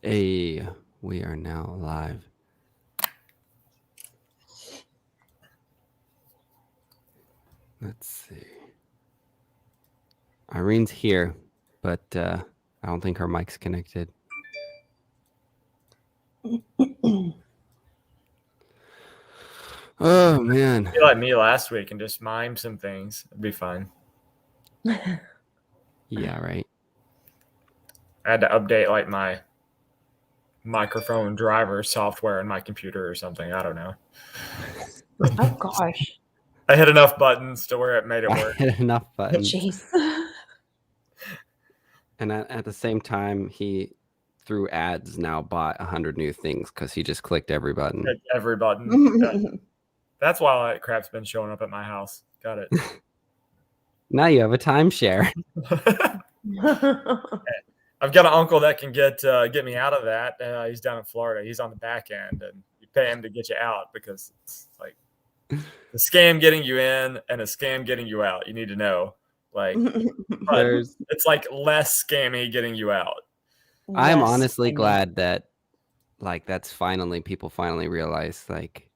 Hey, we are now live. Let's see. Irene's here, but I don't think her mic's connected. Oh, man. Be like me last week and just mime some things. It'd be fine. Yeah, right. I had to update like my microphone driver software in my computer or something. I don't know. Oh gosh. I hit enough buttons to where it made it I work. hit enough buttons. Jeez. And at the same time, he, through ads, now bought 100 new things because he just clicked every button. Hit every button. Yeah. That's why all that crap's been showing up at my house. Got it. Now you have a timeshare. I've got an uncle that can get me out of that. He's down in Florida. He's on the back end, and you pay him to get you out because it's like a scam getting you in and a scam getting you out. You need to know, like, but it's like less scammy getting you out. I'm honestly glad that, like, that's finally people finally realize, like,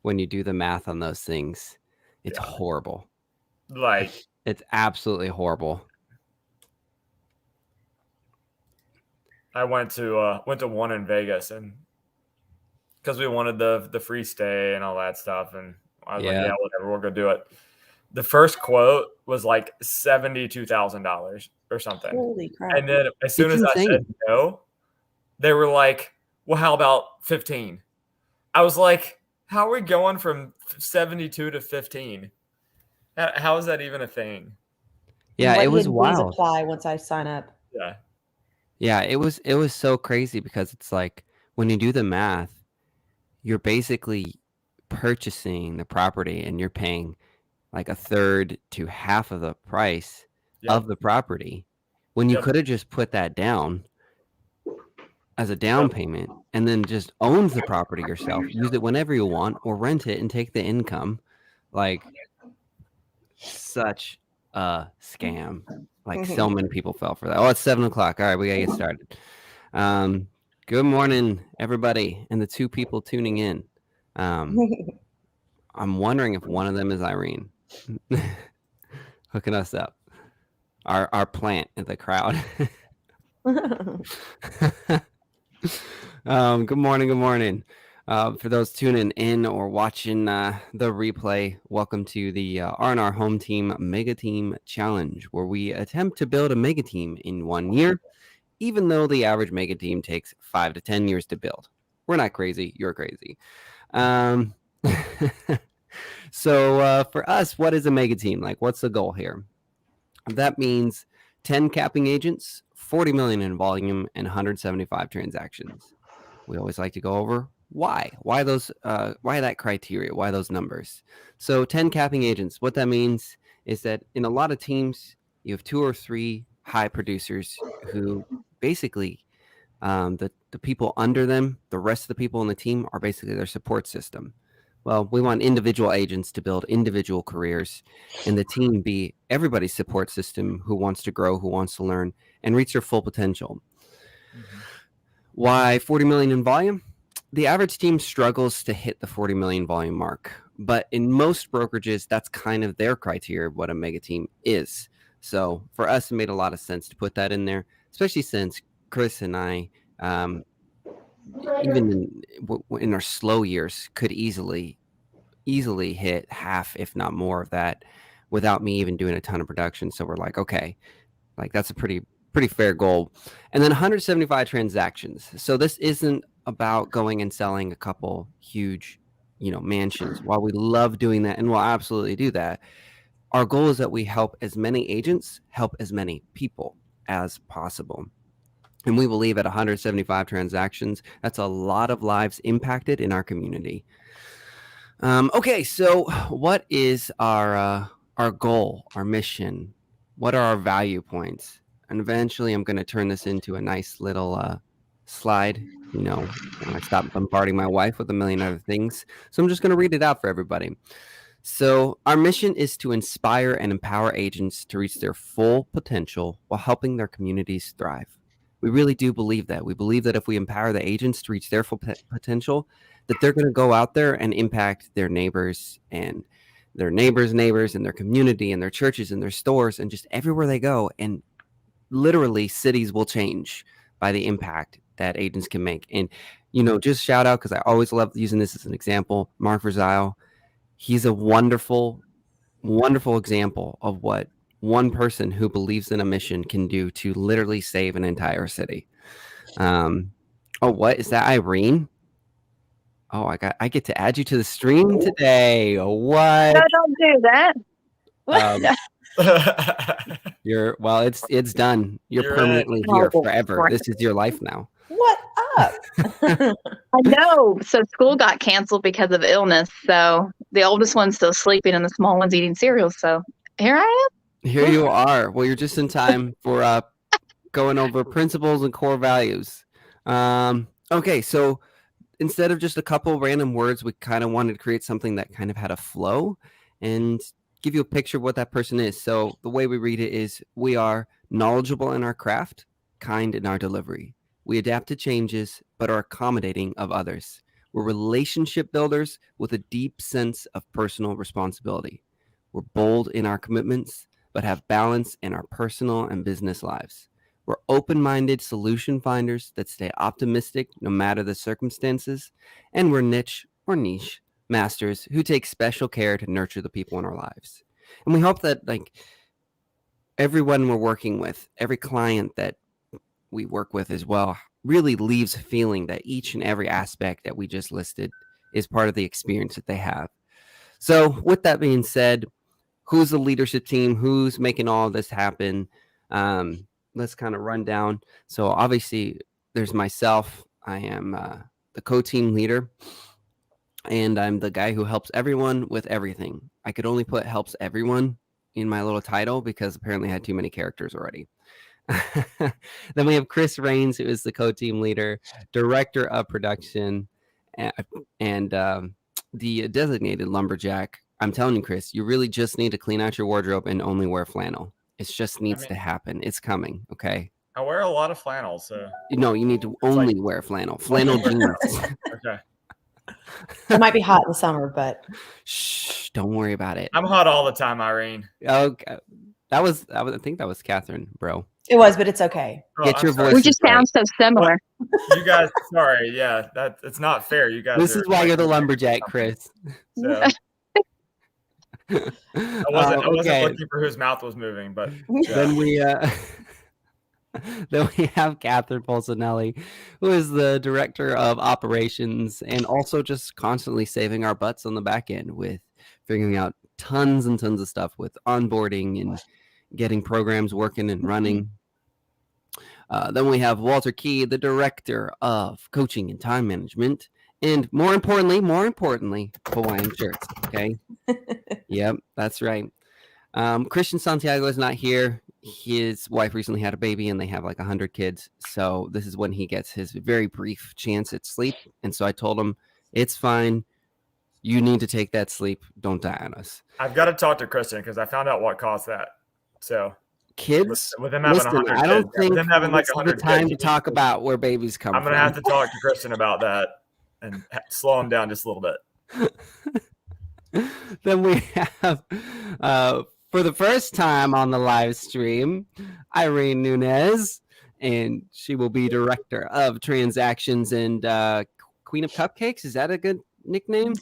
when you do the math on those things, it's horrible. Like, it's absolutely horrible. I went to one in Vegas, and because we wanted the free stay and all that stuff, and I was like, yeah, whatever, we'll go do it. The first quote was like $72,000 or something. Holy crap. And then as soon as I said no, they were like, well, how about 15? I was like, how are we going from 72 to 15? How is that even a thing? Yeah, it was wild. Please apply once I sign up. Yeah. Yeah, it was so crazy because it's like when you do the math, you're basically purchasing the property and you're paying like a third to half of the price of the property when you could have just put that down as a down payment and then just owned the property yourself, use it whenever you want, or rent it and take the income. Like, such a scam. Like, so many people fell for that. Oh, it's 7:00. All right, we gotta get started. Good morning, everybody, and the two people tuning in. I'm wondering if one of them is Irene. Hooking us up. Our plant in the crowd. Good morning. For those tuning in or watching the replay, welcome to the R&R Home Team Mega Team Challenge, where we attempt to build a mega team in 1 year, even though the average mega team takes 5 to 10 years to build. We're not crazy. You're crazy. So for us, what is a mega team? Like, what's the goal here? That means 10 capping agents, 40 million in volume, and 175 transactions. We always like to go over why those, why that criteria, why those numbers. So 10 capping agents, what that means is that in a lot of teams, you have 2 or 3 high producers who basically, the people under them, the rest of the people in the team are basically their support system. Well, we want individual agents to build individual careers and the team be everybody's support system who wants to grow, who wants to learn and reach their full potential. Mm-hmm. Why 40 million in volume? The average team struggles to hit the 40 million volume mark, but in most brokerages, that's kind of their criteria of what a mega team is. So for us, it made a lot of sense to put that in there, especially since Chris and I, even in our slow years, could easily hit half, if not more of that without me even doing a ton of production. So we're like, okay, like that's a pretty fair goal. And then 175 transactions. So this isn't about going and selling a couple huge, mansions. While we love doing that and we'll absolutely do that, our goal is that we help as many agents, help as many people as possible. And we believe at 175 transactions, that's a lot of lives impacted in our community. Okay, so what is our goal, our mission? What are our value points? And eventually I'm going to turn this into a nice little slide, when I stop bombarding my wife with a million other things. So I'm just going to read it out for everybody. So our mission is to inspire and empower agents to reach their full potential while helping their communities thrive. We really do believe that. We believe that if we empower the agents to reach their full potential, that they're going to go out there and impact their neighbors and their neighbors' neighbors and their community and their churches and their stores and just everywhere they go. And literally cities will change by the impact that agents can make. And, just shout out, because I always love using this as an example, Mark Verzile. He's a wonderful, wonderful example of what one person who believes in a mission can do to literally save an entire city. What is that, Irene? Oh, I get to add you to the stream today. What? No, don't do that. It's done. You're permanently in. here Oh, forever. right. This is your life now. What up? I know. So school got canceled because of illness. So the oldest one's still sleeping and the small one's eating cereal. So here I am. Here you are. Well, you're just in time for going over principles and core values. Okay, so instead of just a couple random words, we kind of wanted to create something that kind of had a flow and give you a picture of what that person is. So the way we read it is: we are knowledgeable in our craft, kind in our delivery. We adapt to changes, but are accommodating of others. We're relationship builders with a deep sense of personal responsibility. We're bold in our commitments, but have balance in our personal and business lives. We're open-minded solution finders that stay optimistic no matter the circumstances. And we're niche masters who take special care to nurture the people in our lives. And we hope that everyone we're working with, every client that we work with as well, really leaves feeling that each and every aspect that we just listed is part of the experience that they have. So with that being said, who's the leadership team? Who's making all of this happen? Let's kind of run down. So obviously there's myself. I am the co-team leader, and I'm the guy who helps everyone with everything. I could only put helps everyone in my little title because apparently I had too many characters already. Then we have Chris Rains, who is the co-team leader, director of production, and the designated lumberjack. I'm telling you, Chris, you really just need to clean out your wardrobe and only wear flannel. It just needs to happen. It's coming, okay? I wear a lot of flannel, so. No, you need to only wear flannel. Flannel jeans. Okay. It might be hot in the summer, but Shh, don't worry about it. I'm hot all the time, Irene. Okay. I think that was Catherine, bro. it was, but it's okay. Get your voice. We just sound so similar. You guys, sorry, yeah, it's not fair. You guys. This is why you're the lumberjack, Chris. So. I wasn't looking for whose mouth was moving, but then we have Catherine Polsinelli, who is the director of operations and also just constantly saving our butts on the back end with figuring out tons and tons of stuff with onboarding and getting programs working and running. Then we have Walter Key, the director of coaching and time management. And more importantly, Hawaiian shirts. Okay. Yep, that's right. Christian Santiago is not here. His wife recently had a baby and they have like 100 kids. So this is when he gets his very brief chance at sleep. And so I told him, it's fine. You need to take that sleep. Don't die on us. I've got to talk to Christian because I found out what caused that. So kids, with him having 100 I don't kids, think with him having like it's 100 the time kids, to talk about where babies come from. I'm going to have to talk to Christian about that and slow him down just a little bit. Then we have, for the first time on the live stream, Irene Nunez, and she will be director of transactions and Queen of Cupcakes. Is that a good nickname?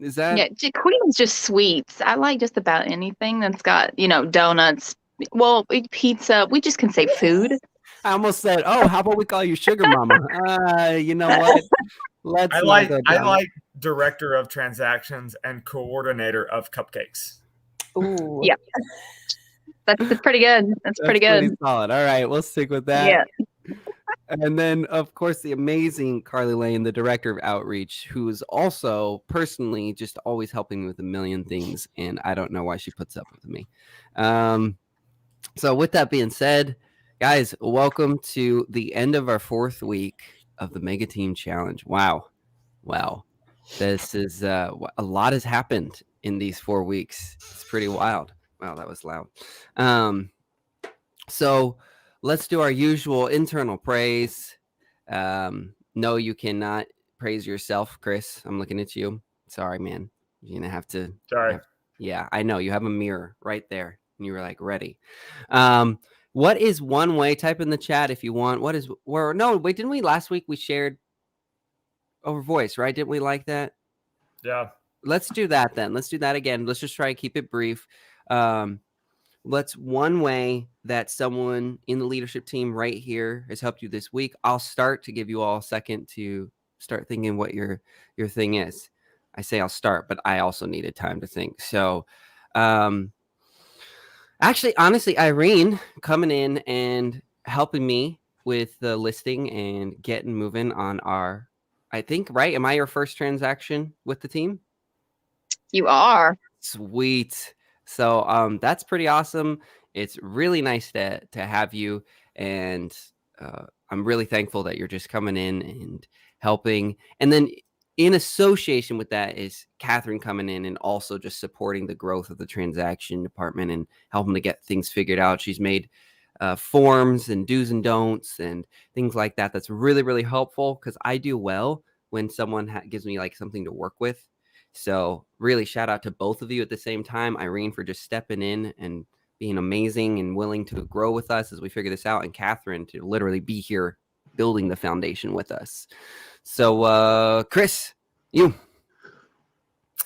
Is that? Yeah, Queen is just sweets. I like just about anything that's got, donuts. Well, pizza. We just can say food. I almost said, "Oh, how about we call you Sugar Mama?" You know what? I like director of transactions and coordinator of cupcakes. Ooh. Yeah. That's pretty good. That's pretty good. Pretty solid. All right, we'll stick with that. Yeah. And then, of course, the amazing Carly Lane, the director of outreach, who is also personally just always helping me with a million things, and I don't know why she puts up with me. So with that being said, guys, welcome to the end of our 4th week of the Mega Team Challenge. Wow. This is a lot has happened in these 4 weeks. It's pretty wild. Wow, that was loud. So let's do our usual internal praise. No, you cannot praise yourself, Chris. I'm looking at you. Sorry, man. You're gonna have to. Sorry. Yeah, I know. You have a mirror right there, and you were like ready. What is one way? Type in the chat if you want. What is? Where? No, wait. Didn't we last week we shared over voice? Right? Didn't we like that? Yeah. Let's do that then. Let's do that again. Let's just try to keep it brief. What's one way that someone in the leadership team right here has helped you this week? I'll start to give you all a second to start thinking what your thing is. I say I'll start, but I also needed time to think. So actually, honestly, Irene coming in and helping me with the listing and getting moving on our, I think, right? Am I your first transaction with the team? You are. Sweet. So that's pretty awesome. It's really nice to have you, and I'm really thankful that you're just coming in and helping. And then in association with that is Catherine coming in and also just supporting the growth of the transaction department and helping to get things figured out. She's made forms and do's and don'ts and things like that. That's really, really helpful because I do well when someone gives me like something to work with. So really shout out to both of you at the same time. Irene for just stepping in and being amazing and willing to grow with us as we figure this out. And Catherine to literally be here building the foundation with us. So Chris, you.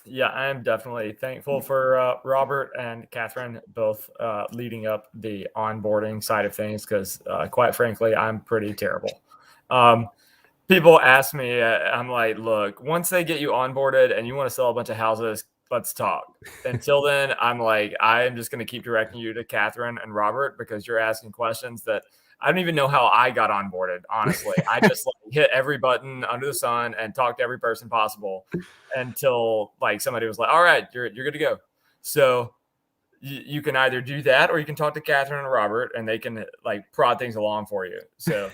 Yeah, I'm definitely thankful for Robert and Catherine both leading up the onboarding side of things because quite frankly, I'm pretty terrible. People ask me, I'm like, look, once they get you onboarded and you want to sell a bunch of houses, let's talk. Until then, I'm like, I am just going to keep directing you to Catherine and Robert because you're asking questions that I don't even know how I got onboarded, honestly. I just like, hit every button under the sun and talked to every person possible until like somebody was like, all right, you're good to go. So you can either do that or you can talk to Catherine and Robert and they can like prod things along for you. So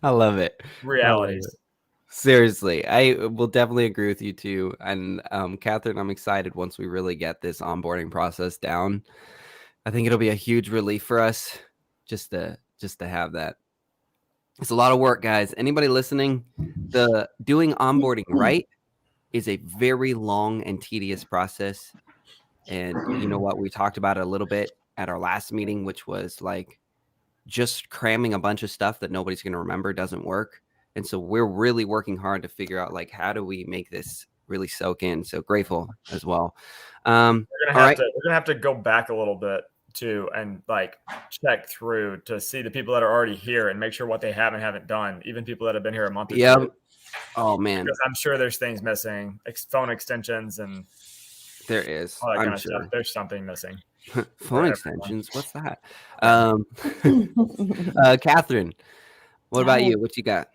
I love it. realities. Seriously, I will definitely agree with you too. And Catherine, I'm excited once we really get this onboarding process down. I think it'll be a huge relief for us just to have that. It's a lot of work, guys. Anybody listening, the doing onboarding right is a very long and tedious process. And you know what? We talked about it a little bit at our last meeting, which was like just cramming a bunch of stuff that nobody's going to remember doesn't work. And so we're really working hard to figure out like how do we make this really soak in. So grateful as well. We're gonna have to go back a little bit too and like check through to see the people that are already here and make sure what they have and haven't done. Even people that have been here a month or two. Oh man, because I'm sure there's things missing, phone extensions and there is. all that I'm kind of sure stuff. There's something missing. phone extensions. What's that? Catherine, what about you? What you got?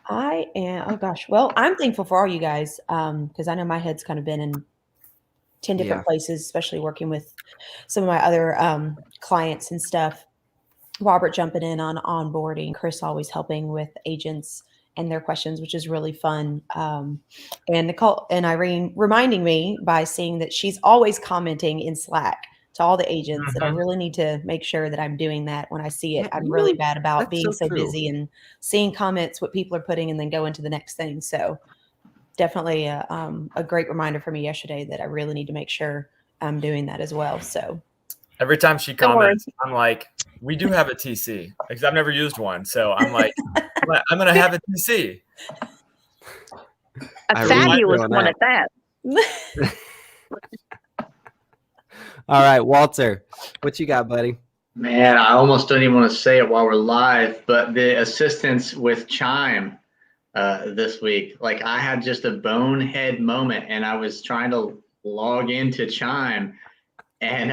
I am, oh gosh. Well, I'm thankful for all you guys because I know my head's kind of been in 10 different places, especially working with some of my other clients and stuff. Robert jumping in on onboarding, Chris always helping with agents and their questions, which is really fun. And Nicole and Irene reminding me by seeing that she's always commenting in Slack to all the agents that I really need to make sure that I'm doing that when I see it. I'm really bad about being so busy and seeing comments, what people are putting, and then go into the next thing. So definitely a great reminder for me yesterday that I really need to make sure I'm doing that as well. So every time she comments, I'm like, we do have a TC because I've never used one. So I'm like, I'm going to have a TC. A fabulous one at that. All right, Walter, what you got, buddy? Man, I almost don't even want to say it while we're live, but the assistance with Chime this week, like I had just a bonehead moment and I was trying to log into Chime and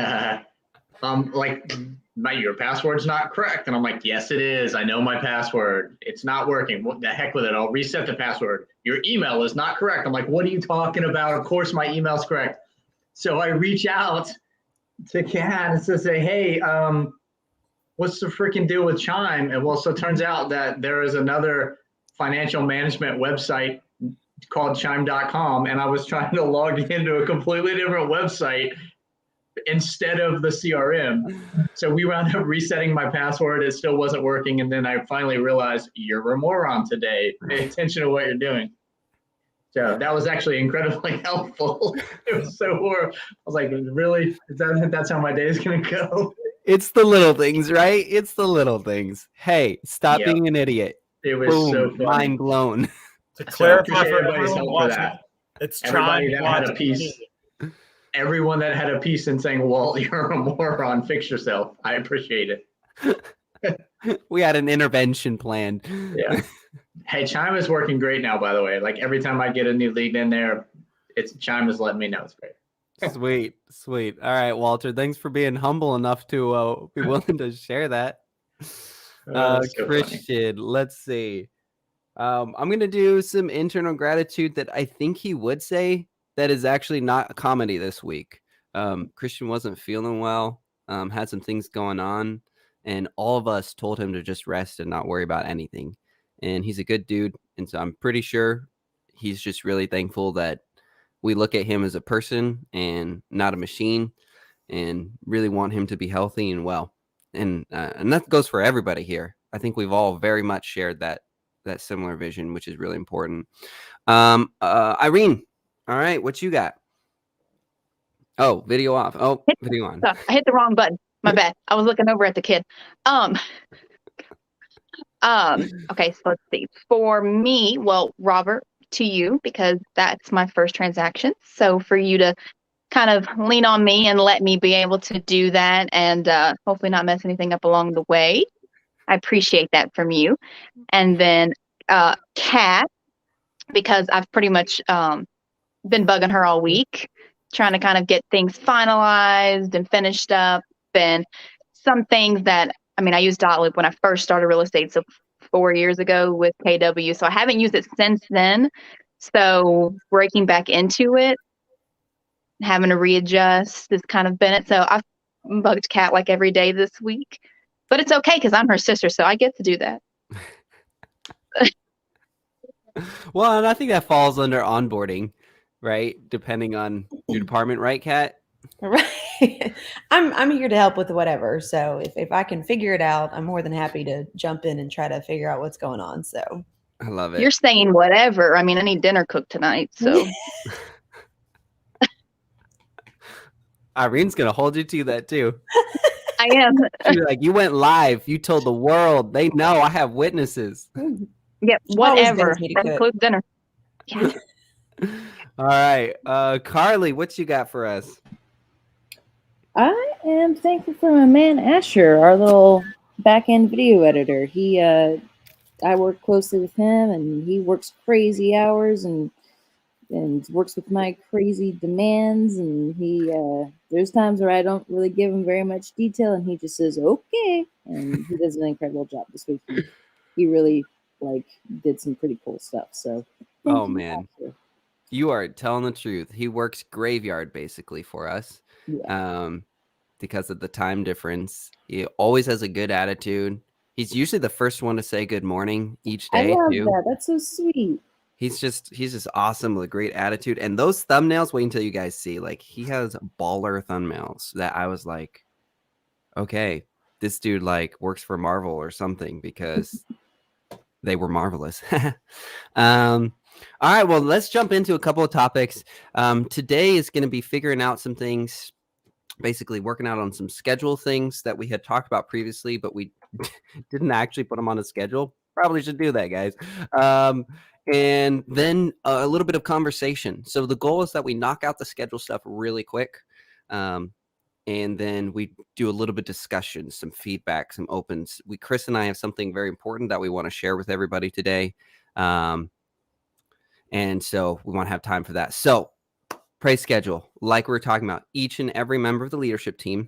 I'm like, your password's not correct. And I'm like, yes, it is. I know my password. It's not working. What the heck with it? I'll reset the password. Your email is not correct. I'm like, what are you talking about? Of course my email's correct. So I reach out to Kat to say, hey, what's the freaking deal with Chime? And well, so it turns out that there is another financial management website called chime.com. And I was trying to log into a completely different website instead of the CRM. So we wound up resetting my password. It still wasn't working. And then I finally realized you're a moron today. Pay attention to what you're doing. So that was actually incredibly helpful. It was so horrible. I was like, really? That's how my day is going to go? It's the little things, right? It's the little things. Hey, stop Yep. being an idiot. It was Boom, so funny. mind blown. To So I clarify appreciate for everybody's everyone help for watching, that. it's Everybody Chime that had a watching piece, me. everyone that had a piece in saying, Walt, you're a moron, fix yourself. I appreciate it. We had an intervention plan. Yeah. Hey, Chime is working great now, by the way. Like every time I get a new lead in there, Chime is letting me know it's great. Sweet, sweet. All right, Walter. Thanks for being humble enough to be willing to share that. That's so funny. Christian, let's see. I'm gonna do some internal gratitude that I think he would say that is actually not a comedy this week. Christian wasn't feeling well, had some things going on, and all of us told him to just rest and not worry about anything. And he's a good dude, and so I'm pretty sure he's just really thankful that we look at him as a person and not a machine, and really want him to be healthy and well. And that goes for everybody here. I think we've all very much shared that similar vision, which is really important. Irene, all right, what you got? Oh, video off. Oh, video on. I hit the wrong button. My bad. I was looking over at the kid. Okay, so let's see. For me, well, Robert, to you, because that's my first transaction. So for you to kind of lean on me and let me be able to do that and hopefully not mess anything up along the way. I appreciate that from you. And then Kat, because I've pretty much been bugging her all week, trying to kind of get things finalized and finished up. And some things that, I mean, I used Dotloop when I first started real estate, so 4 years ago with KW. So I haven't used it since then. So breaking back into it, having to readjust has kind of been it. So I've bugged Kat like every day this week. But it's okay because I'm her sister, so I get to do that. Well, and I think that falls under onboarding, right? Depending on your department, right, Kat? Right. I'm here to help with whatever. So if I can figure it out, I'm more than happy to jump in and try to figure out what's going on. So I love it. You're saying whatever. I mean, I need dinner cooked tonight, so. Irene's gonna hold you to that too. I am. She's like, you went live. You told the world. They know. I have witnesses. Yep, Always whatever. begs me to That cook. includes dinner. Yeah. All right, Carly, what you got for us? I am thankful for my man Asher, our little back-end video editor. I work closely with him, and he works crazy hours and works with my crazy demands. And there's times where I don't really give him very much detail, and he just says okay, and he does an incredible job this week. He really did some pretty cool stuff. So, Oh man, you are telling the truth. He works graveyard basically for us. Yeah. Because of the time difference. He always has a good attitude. He's usually the first one to say good morning each day. I love too. that. That's so sweet. He's just awesome with a great attitude. And those thumbnails, wait until you guys see. Like, he has baller thumbnails that I was like, okay, this dude works for Marvel or something, because they were marvelous. All right, well, let's jump into a couple of topics. Today is going to be figuring out some things, basically working out on some schedule things that we had talked about previously, but we didn't actually put them on a schedule. Probably should do that, guys. And then a little bit of conversation. So the goal is that we knock out the schedule stuff really quick. And then we do a little bit of discussion, some feedback, some opens. Chris and I have something very important that we want to share with everybody today. And so we want to have time for that. So Praise schedule, like we were talking about, each and every member of the leadership team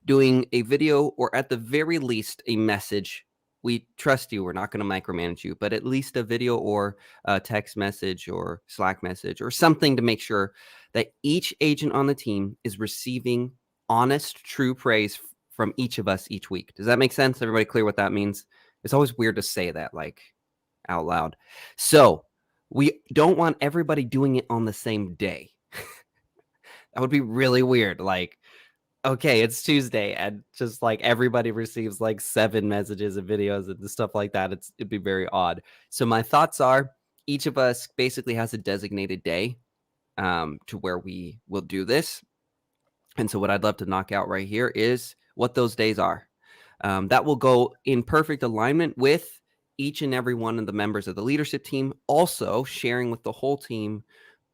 doing a video, or at the very least a message. We trust you. We're not going to micromanage you, but at least a video or a text message or Slack message or something to make sure that each agent on the team is receiving honest, true praise from each of us each week. Does that make sense? Everybody clear what that means? It's always weird to say that out loud. So we don't want everybody doing it on the same day. That would be really weird. okay, it's Tuesday, and just like everybody receives like 7 messages and videos and stuff like that, it'd be very odd. So my thoughts are, each of us basically has a designated day to where we will do this. And so what I'd love to knock out right here is what those days are. That will go in perfect alignment with each and every one of the members of the leadership team, also sharing with the whole team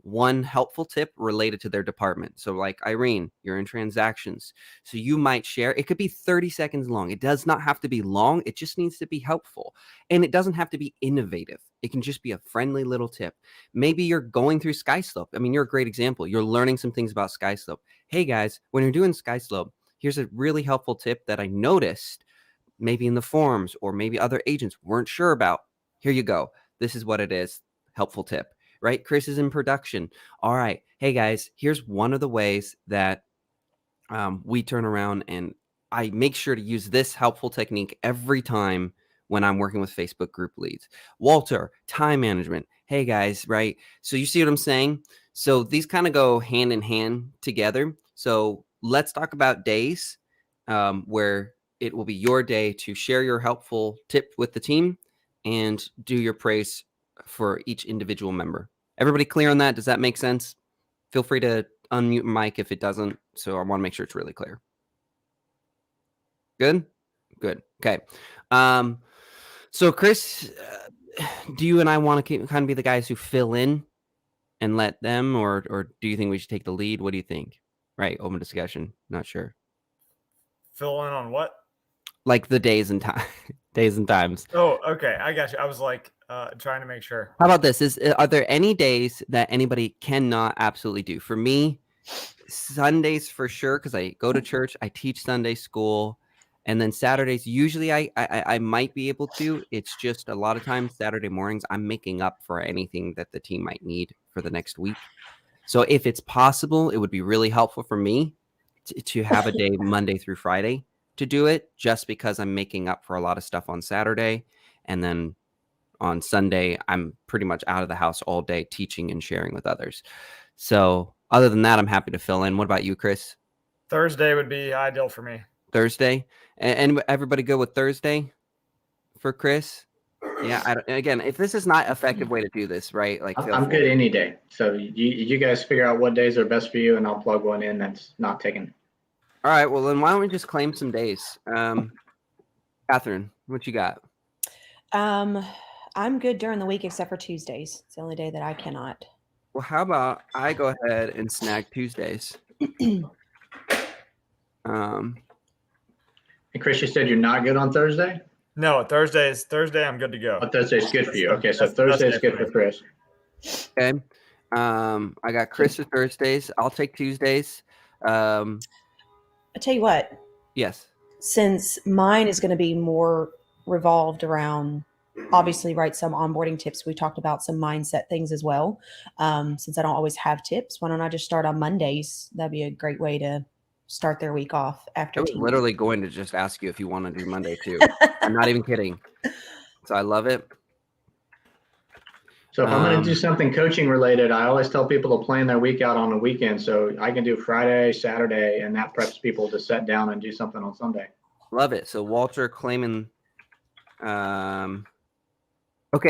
one helpful tip related to their department. So like Irene, you're in transactions. So you might share, it could be 30 seconds long. It does not have to be long. It just needs to be helpful. And it doesn't have to be innovative. It can just be a friendly little tip. Maybe you're going through SkySlope. I mean, you're a great example. You're learning some things about SkySlope. Hey guys, when you're doing SkySlope, here's a really helpful tip that I noticed maybe in the forums or maybe other agents weren't sure about. Here you go. This is what it is. Helpful tip, right? Chris is in production. All right. Hey guys, here's one of the ways that we turn around, and I make sure to use this helpful technique every time when I'm working with Facebook group leads. Walter, time management. Hey guys, right? So you see what I'm saying? So these kind of go hand in hand together. So let's talk about days where it will be your day to share your helpful tip with the team and do your praise for each individual member. Everybody clear on that? Does that make sense? Feel free to unmute mic if it doesn't. So I want to make sure it's really clear. Good? Good. Okay. So Chris, do you and I want to kind of be the guys who fill in and let them, or do you think we should take the lead? What do you think? Right. Open discussion. Not sure. Fill in on what? Like the days and times. Oh, okay. I got you. I was like trying to make sure. How about this? Are there any days that anybody cannot absolutely do? For me, Sundays for sure, because I go to church, I teach Sunday school, and then Saturdays usually I might be able to. It's just a lot of times Saturday mornings I'm making up for anything that the team might need for the next week. So if it's possible, it would be really helpful for me to have a day Monday through Friday to do it, just because I'm making up for a lot of stuff on Saturday, and then on Sunday I'm pretty much out of the house all day teaching and sharing with others. So other than that, I'm happy to fill in. What about you, Chris? Thursday would be ideal for me. Thursday, and everybody good with Thursday for Chris? Yeah. Again, if this is not an effective way to do this, right? Like I'm good any day. So you guys figure out what days are best for you, and I'll plug one in that's not taken. All right. Well, then why don't we just claim some days? Catherine, what you got? I'm good during the week except for Tuesdays. It's the only day that I cannot. Well, how about I go ahead and snag Tuesdays? And Chris, you said you're not good on Thursday? No, Thursday I'm good to go. Oh, Thursday's good for you. Okay, so Thursday's good for Chris. Okay. I got Chris for Thursdays. I'll take Tuesdays. I tell you what, Yes. since mine is going to be more revolved around, obviously, right, some onboarding tips. We talked about some mindset things as well. Since I don't always have tips, why don't I just start on Mondays? That'd be a great way to start their week off after I was team. literally going to just ask you if you want to do Monday too. I'm not even kidding. So I love it. So if I'm going to do something coaching related, I always tell people to plan their week out on the weekend. So I can do Friday, Saturday, and that preps people to sit down and do something on Sunday. Love it. So Walter claiming. Okay,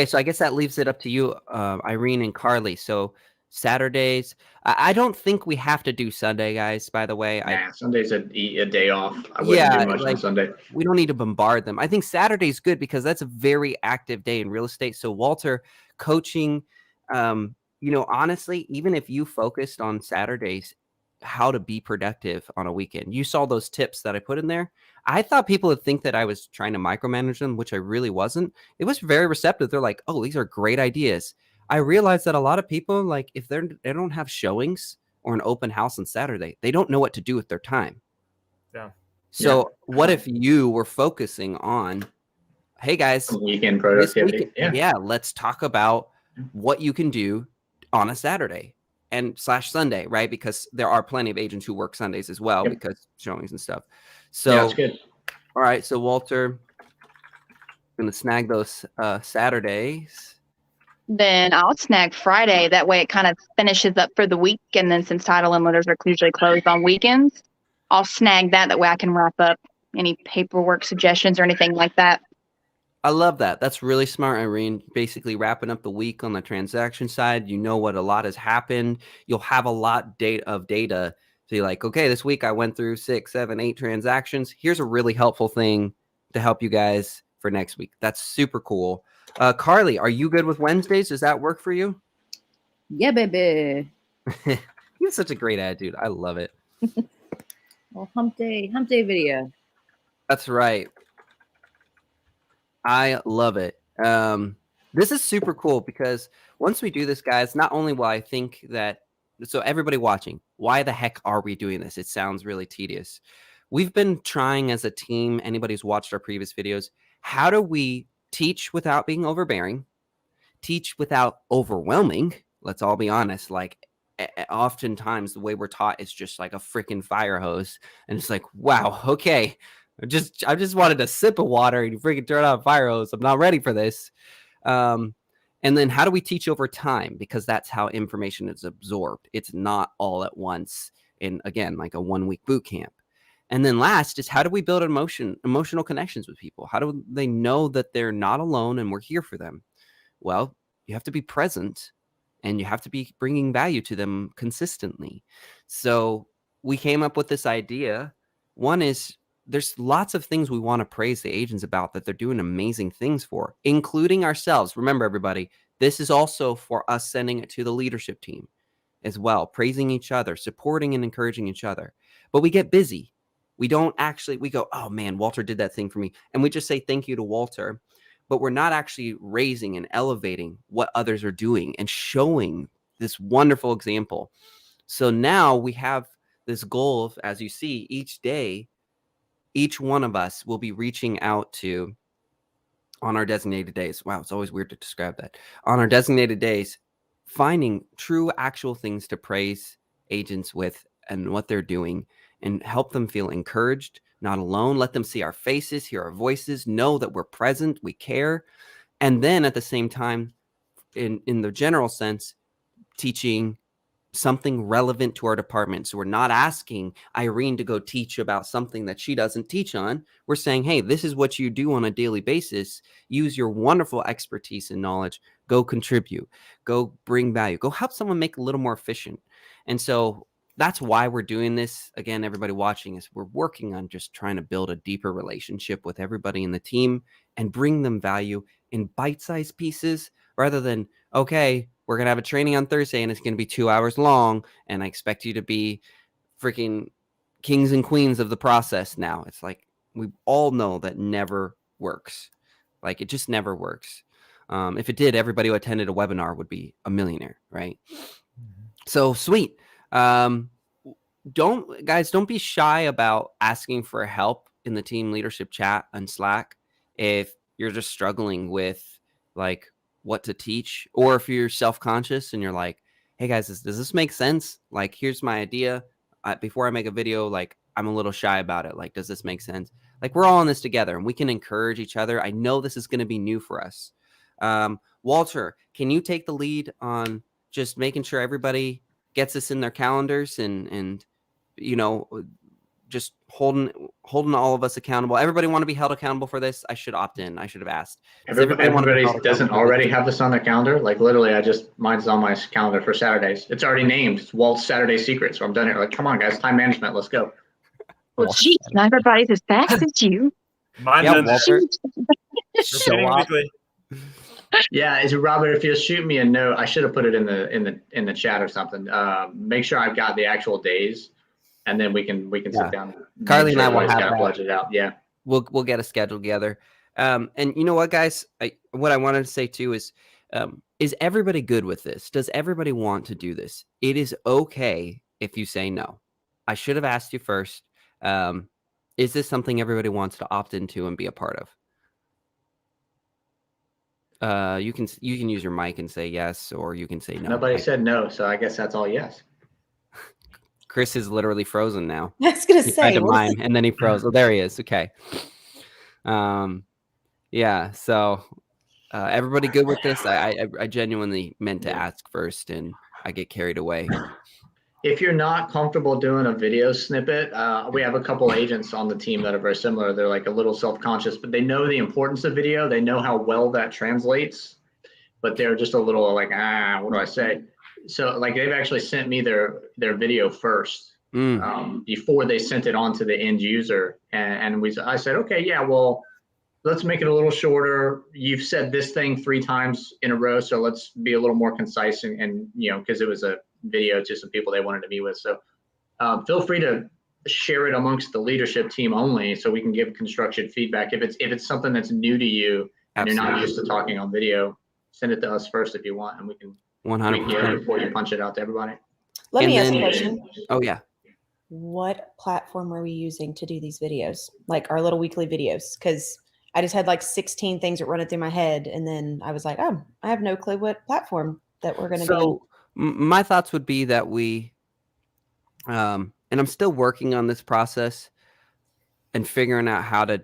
so I guess that leaves it up to you, Irene and Carly. So Saturdays. I don't think we have to do Sunday, guys. By the way, Sunday's a day off. I wouldn't do much on Sunday. We don't need to bombard them. I think Saturday's good because that's a very active day in real estate. So Walter, coaching, honestly, even if you focused on Saturdays, how to be productive on a weekend, you saw those tips that I put in there. I thought people would think that I was trying to micromanage them, which I really wasn't. It was very receptive. They're like, oh, these are great ideas. I realized that a lot of people, like, if they don't have showings or an open house on Saturday, they don't know what to do with their time. Yeah. So what if you were focusing on, hey guys, weekend productivity? Let's talk about what you can do on a Saturday and /Sunday, right? Because there are plenty of agents who work Sundays as well because showings and stuff. So that's good. All right. So Walter, going to snag those Saturdays. Then I'll snag Friday. That way it kind of finishes up for the week. And then since title and letters are usually closed on weekends, I'll snag that. That way I can wrap up any paperwork suggestions or anything like that. I love that. That's really smart, Irene. Basically wrapping up the week on the transaction side. You know what a lot has happened. You'll have a lot of data. So you're like, okay, this week I went through 6, 7, 8 transactions. Here's a really helpful thing to help you guys for next week. That's super cool. Carly, are you good with Wednesdays? Does that work for you? Yeah, baby. You have such a great attitude. I love it. Well, hump day video. That's right. I love it. This is super cool because once we do this, guys, not only will I think that, so everybody watching, why the heck are we doing this? It sounds really tedious. We've been trying as a team, anybody who's watched our previous videos, how do we teach without being overbearing, teach without overwhelming? Let's all be honest. Like, oftentimes the way we're taught is just like a freaking fire hose. And it's like, wow, okay. I just wanted a sip of water and you freaking turn on a fire hose. I'm not ready for this. And then how do we teach over time? Because that's how information is absorbed. It's not all at once in, again, like a 1-week boot camp. And then last is how do we build emotional connections with people? How do they know that they're not alone and we're here for them? Well, you have to be present and you have to be bringing value to them consistently. So we came up with this idea. One is there's lots of things we want to praise the agents about that they're doing amazing things for, including ourselves. Remember, everybody, this is also for us sending it to the leadership team as well, praising each other, supporting and encouraging each other. But we get busy. We don't actually, we go, oh man, Walter did that thing for me. And we just say thank you to Walter, but we're not actually raising and elevating what others are doing and showing this wonderful example. So now we have this goal of, as you see, each day, each one of us will be reaching out to, on our designated days. Wow, it's always weird to describe that. On our designated days, finding true, actual things to praise agents with and what they're doing and help them feel encouraged, not alone. Let them see our faces, hear our voices, know that we're present, we care. And then at the same time, in the general sense, teaching something relevant to our department. So we're not asking Irene to go teach about something that she doesn't teach on. We're saying, hey, this is what you do on a daily basis. Use your wonderful expertise and knowledge. Go contribute. Go bring value. Go help someone make a little more efficient. And so that's why we're doing this. Again, everybody watching is we're working on just trying to build a deeper relationship with everybody in the team and bring them value in bite-sized pieces rather than, okay, we're going to have a training on Thursday and it's going to be 2 hours long. And I expect you to be freaking kings and queens of the process now. It's like, we all know that never works. Like, it just never works. If it did, everybody who attended a webinar would be a millionaire, right? Mm-hmm. So sweet. Don't be shy about asking for help in the team leadership chat on Slack. If you're just struggling with like what to teach, or if you're self-conscious and you're like, hey guys, does this make sense? Like, here's my idea. Before I make a video, like, I'm a little shy about it. Like, does this make sense? Like, we're all in this together and we can encourage each other. I know this is going to be new for us. Walter, can you take the lead on just making sure everybody gets this in their calendars and you know, just holding all of us accountable. Everybody want to be held accountable for this? I should opt in. I should have asked. Everybody doesn't already have this on their calendar. Like, literally, mine's on my calendar for Saturdays. It's already named. It's Walt's Saturday Secret. So I'm done here. Like, come on, guys, time management. Let's go. Well, geez, not everybody's as fast as you. Mine yeah, Walter. Yeah, Robert, if you shoot me a note, I should have put it in the chat or something. Make sure I've got the actual days, and then we can sit down. Carly and I will have that budgeted out. Yeah, we'll get a schedule together. And you know what, guys? What I wanted to say too is everybody good with this? Does everybody want to do this? It is okay if you say no. I should have asked you first. Is this something everybody wants to opt into and be a part of? You can use your mic and say yes, or you can say no. Nobody said no, so I guess that's all yes. Chris is literally frozen now. I was gonna say, mime, and then he froze. Oh, there he is. Okay. Yeah. So, everybody good with this? I genuinely meant to ask first, and I get carried away. if you're not comfortable doing a video snippet, we have a couple agents on the team that are very similar. They're like a little self-conscious, but they know the importance of video. They know how well that translates, but they're just a little like, what do I say? So like they've actually sent me their video first before they sent it on to the end user. And I said, okay, yeah, well, let's make it a little shorter. You've said this thing 3 times in a row, so let's be a little more concise and because it was a video to some people they wanted to meet with. So feel free to share it amongst the leadership team only, so we can give constructive feedback. If it's something that's new to you and you're not used to talking on video, send it to us first if you want, and we can 100% before you punch it out to everybody. Let me ask a question. Oh yeah. What platform are we using to do these videos? Like our little weekly videos? Because I just had like 16 things that running through my head, and then I was like, oh, I have no clue what platform that we're going to be. So my thoughts would be that we, and I'm still working on this process and figuring out how to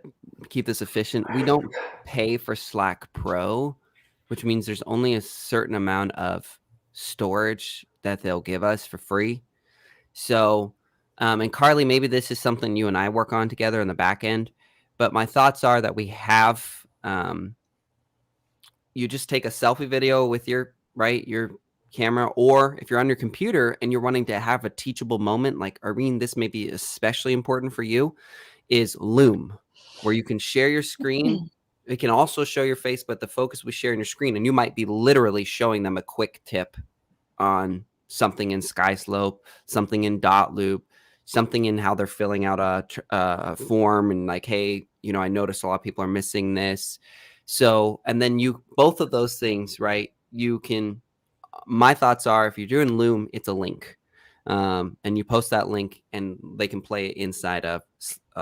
keep this efficient. We don't pay for Slack Pro, which means there's only a certain amount of storage that they'll give us for free. So, and Carly, maybe this is something you and I work on together in the back end, but my thoughts are that we have, you just take a selfie video with your camera, or if you're on your computer and you're wanting to have a teachable moment, like Irene, this may be especially important for you, is Loom, where you can share your screen. It can also show your face, but the focus we share on your screen, and you might be literally showing them a quick tip on something in SkySlope, something in Dot Loop, something in how they're filling out a form, and like, hey, I noticed a lot of people are missing this. So, and then both of those things, right? You can, my thoughts are, if you're doing Loom, it's a link, and you post that link and they can play it inside of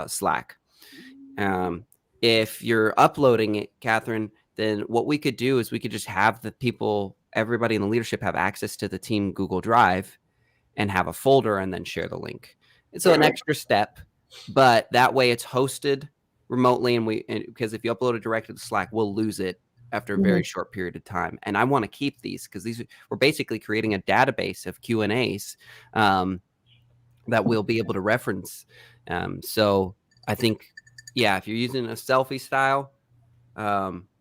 Slack. If you're uploading it, Catherine, then what we could do is we could just have everybody in the leadership have access to the team Google Drive and have a folder and then share the link. It's an extra step, but that way it's hosted remotely, and because if you upload it directly to Slack, we'll lose it after a very short period of time. And I want to keep these because we're basically creating a database of Q&As that we'll be able to reference. So I think, yeah, if you're using a selfie style,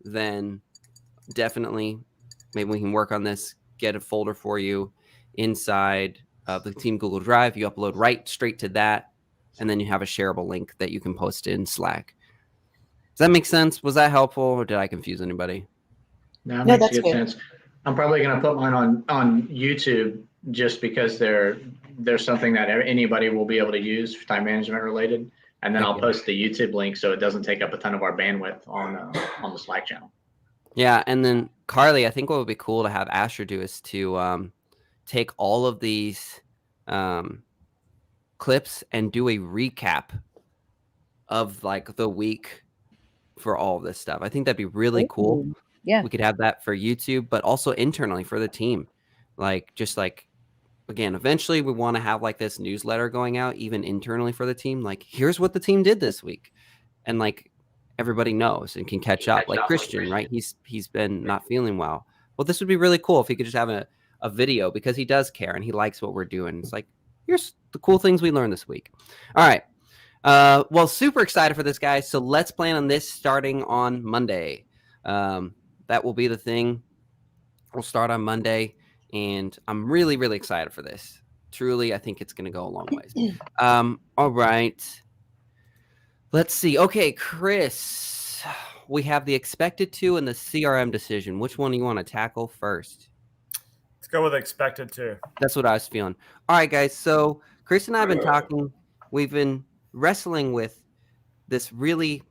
then definitely maybe we can work on this, get a folder for you inside of the team Google Drive. You upload right straight to that, and then you have a shareable link that you can post in Slack. Does that make sense? Was that helpful, or did I confuse anybody? No, it makes good sense. I'm probably going to put mine on YouTube just because there's something that anybody will be able to use for time management related. And then I'll post the YouTube link so it doesn't take up a ton of our bandwidth on the Slack channel. Yeah, and then Carly, I think what would be cool to have Asher do is to take all of these clips and do a recap of like the week for all of this stuff. I think that'd be really cool. Yeah, we could have that for YouTube, but also internally for the team. Again, eventually we want to have like this newsletter going out even internally for the team. Like, here's what the team did this week. And like everybody knows and can catch up. Like Christian, right? He's been not feeling well. Well, this would be really cool if he could just have a video, because he does care and he likes what we're doing. It's like, here's the cool things we learned this week. All right. Well, super excited for this, guys. So let's plan on this starting on Monday. That will be the thing. We'll start on Monday. And I'm really, really excited for this. Truly, I think it's going to go a long ways. All right. Let's see. Okay, Chris, we have the expected to and the CRM decision. Which one do you want to tackle first? Let's go with expected to. That's what I was feeling. All right, guys. So Chris and I have been talking. We've been wrestling with this really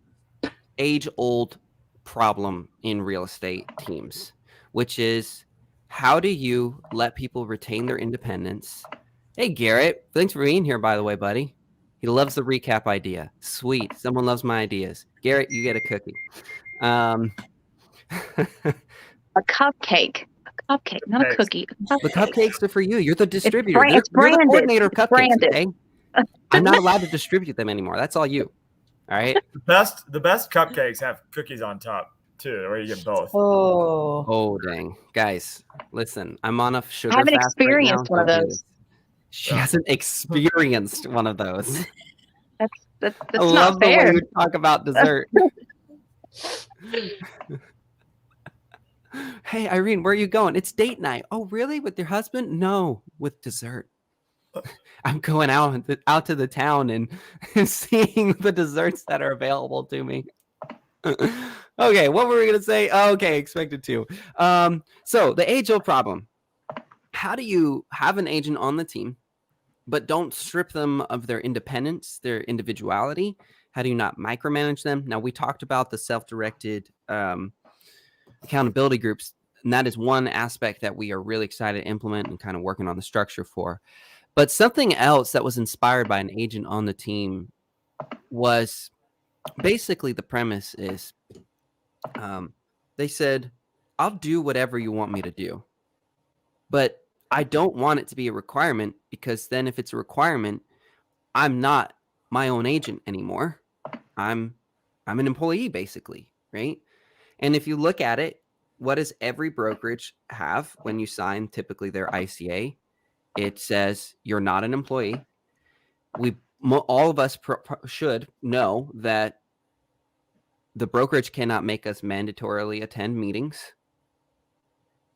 age-old problem in real estate teams, which is, how do you let people retain their independence? Hey, Garrett, thanks for being here, by the way, buddy. He loves the recap idea. Sweet. Someone loves my ideas. Garrett, you get a cookie. A cupcake. A cupcake, not a cookie. The cupcakes are for you. You're the distributor. It's You're the branded. coordinator of cupcakes, branded. okay? I'm not allowed to distribute them anymore. That's all you. All right? The best cupcakes have cookies on top, too, or you get both. Oh, dang. Guys, listen, I'm on a sugar I haven't fast right now. experienced one of those. She hasn't experienced one of those. That's I not love the way fair. you talk about dessert. Hey, Irene, where are you going? It's date night. Oh, really? With your husband? No, with dessert. I'm going out to the town and seeing the desserts that are available to me. Okay, what were we going to say? Okay, expected to. So the age-old problem. How do you have an agent on the team, but don't strip them of their independence, their individuality? How do you not micromanage them? Now, we talked about the self-directed accountability groups, and that is one aspect that we are really excited to implement and kind of working on the structure for. But something else that was inspired by an agent on the team was basically the premise is they said, I'll do whatever you want me to do, but I don't want it to be a requirement, because then if it's a requirement, I'm not my own agent anymore. I'm an employee, basically, right? And if you look at it, what does every brokerage have when you sign typically their ICA? It says you're not an employee. All of us should know that the brokerage cannot make us mandatorily attend meetings.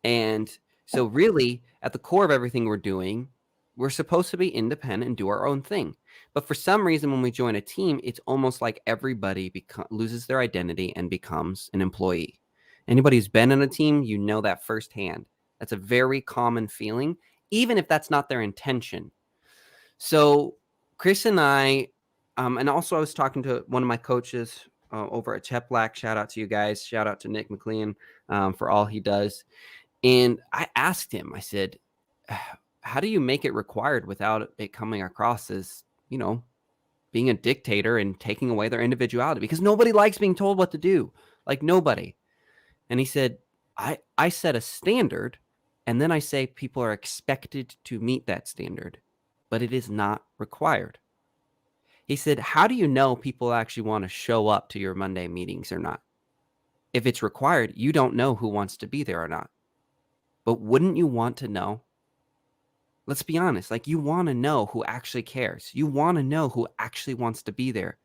And so really, at the core of everything we're doing, we're supposed to be independent and do our own thing. But for some reason, when we join a team, it's almost like everybody loses their identity and becomes an employee. Anybody who's been in a team, you know that firsthand. That's a very common feeling, even if that's not their intention. So Chris and I, and also I was talking to one of my coaches over at Cheplack. Shout out to you guys. Shout out to Nick McLean for all he does. And I asked him, I said, how do you make it required without it coming across as, being a dictator and taking away their individuality? Because nobody likes being told what to do. Like, nobody. And he said, I set a standard, and then I say people are expected to meet that standard, but it is not required. He said, how do you know people actually want to show up to your Monday meetings or not? If it's required, you don't know who wants to be there or not. But wouldn't you want to know? Let's be honest. Like, you want to know who actually cares. You want to know who actually wants to be there.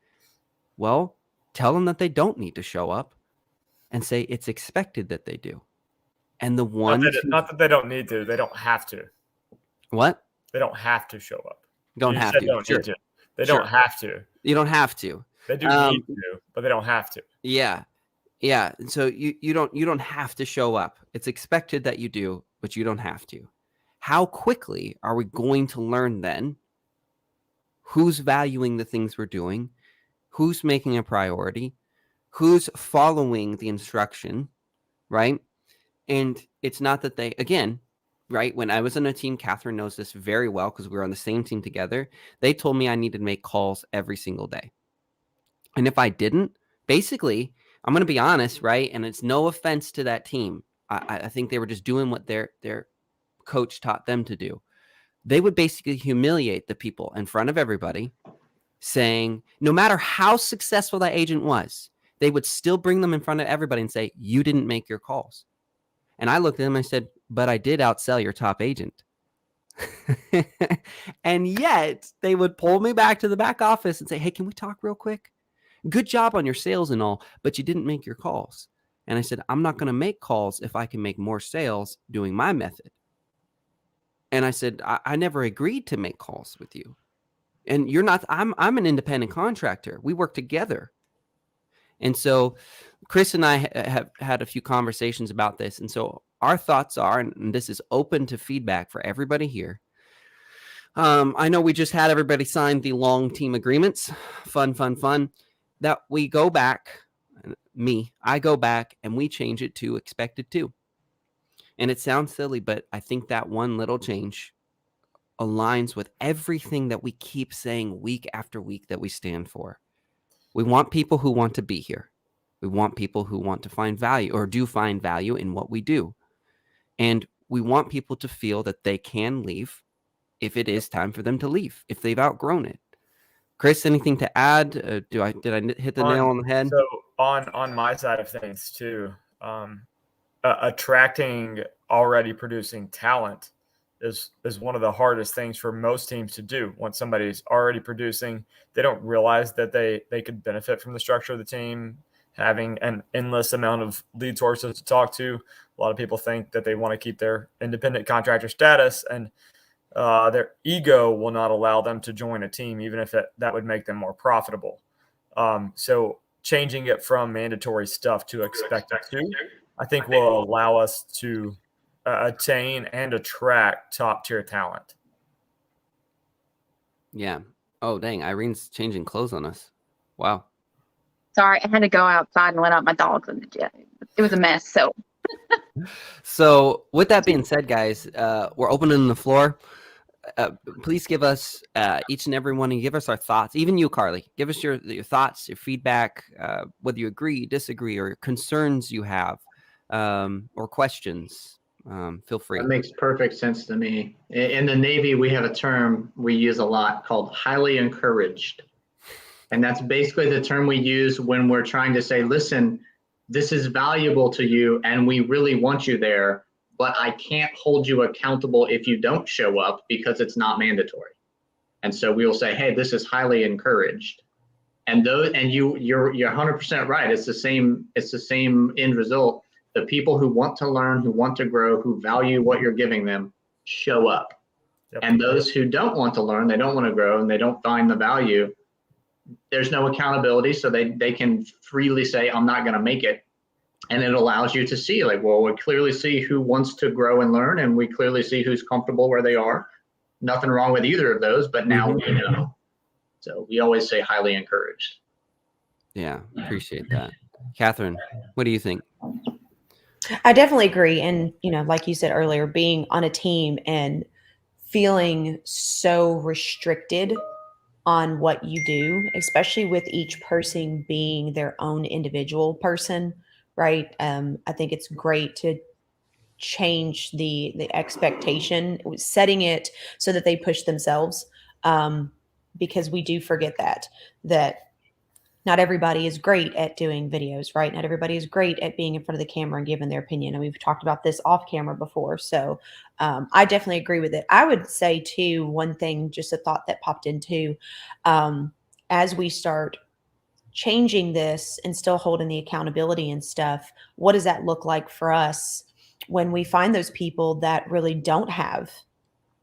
Well, tell them that they don't need to show up and say it's expected that they do. And the ones not that they don't need to, they don't have to. What? They don't have to show up. Don't have to. Don't sure. need to. They Sure. don't have to. You don't have to. They do need to, but they don't have to. Yeah. Yeah. So you don't have to show up. It's expected that you do, but you don't have to. How quickly are we going to learn then who's valuing the things we're doing, who's making a priority, who's following the instruction, right? And it's not that they, again, right, when I was on a team, Catherine knows this very well because we were on the same team together. They told me I needed to make calls every single day. And if I didn't, basically, I'm going to be honest, right? And it's no offense to that team. I think they were just doing what their coach taught them to do. They would basically humiliate the people in front of everybody, saying, no matter how successful that agent was, they would still bring them in front of everybody and say, you didn't make your calls. And I looked at them and I said, but I did outsell your top agent. And yet they would pull me back to the back office and say, hey, can we talk real quick? Good job on your sales and all, but you didn't make your calls. And I said, I'm not going to make calls if I can make more sales doing my method. And I said, I never agreed to make calls with you. And you're not, I'm an independent contractor. We work together. And so Chris and I have had a few conversations about this. And so our thoughts are, and this is open to feedback for everybody here. I know we just had everybody sign the long team agreements. Fun. That we go back, I go back and we change it to expected to. And it sounds silly, but I think that one little change aligns with everything that we keep saying week after week that we stand for. We want people who want to be here. We want people who want to find value or do find value in what we do. And we want people to feel that they can leave if it is time for them to leave, if they've outgrown it. Chris, anything to add? Did I hit the nail on the head? So on my side of things too, attracting already producing talent is one of the hardest things for most teams to do. Once somebody's already producing, they don't realize that they could benefit from the structure of the team, having an endless amount of lead sources to talk to. A lot of people think that they want to keep their independent contractor status, and their ego will not allow them to join a team, even if that would make them more profitable. So changing it from mandatory stuff to expected to, I think will allow us to attain and attract top tier talent. Yeah. Oh, dang. Irene's changing clothes on us. Wow. Sorry, I had to go outside and let out my dogs in the gym. It was a mess. So with that being said, guys, we're opening the floor. Please give us, each and every one of you, give us our thoughts. Even you, Carly, give us your thoughts, your feedback, whether you agree, disagree, or concerns you have, or questions. Feel free. That makes perfect sense to me. In the Navy, we have a term we use a lot called highly encouraged. And that's basically the term we use when we're trying to say, listen, this is valuable to you and we really want you there, but I can't hold you accountable if you don't show up because it's not mandatory. And so we will say, hey, this is highly encouraged. And you're 100% right. It's the same end result. The people who want to learn, who want to grow, who value what you're giving them, show up. Yep. And those who don't want to learn, they don't want to grow, and they don't find the value, there's no accountability, so they can freely say, I'm not going to make it. And it allows you to see, like, well, we clearly see who wants to grow and learn, and we clearly see who's comfortable where they are. Nothing wrong with either of those, but now we know. So we always say highly encouraged. Yeah, appreciate that. Catherine, what do you think? I definitely agree. And, like you said earlier, being on a team and feeling so restricted on what you do, especially with each person being their own individual person, right? I think it's great to change the expectation, setting it so that they push themselves, because we do forget that not everybody is great at doing videos, right? Not everybody is great at being in front of the camera and giving their opinion. And we've talked about this off camera before. So I definitely agree with it. I would say too, one thing, just a thought that popped into, as we start changing this and still holding the accountability and stuff, what does that look like for us when we find those people that really don't have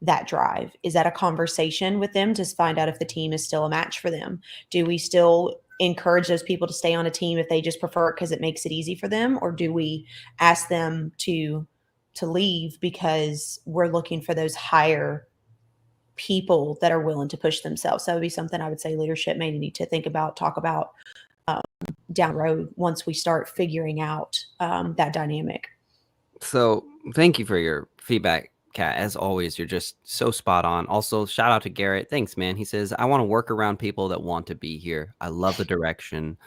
that drive? Is that a conversation with them to find out if the team is still a match for them? Do we still encourage those people to stay on a team if they just prefer it because it makes it easy for them? Or do we ask them to leave because we're looking for those higher people that are willing to push themselves? That would be something I would say leadership may need to think about, talk about down the road once we start figuring out that dynamic. So thank you for your feedback, Kat. As always, you're just so spot on. Also, shout out to Garrett. Thanks, man. He says, I want to work around people that want to be here. I love the direction.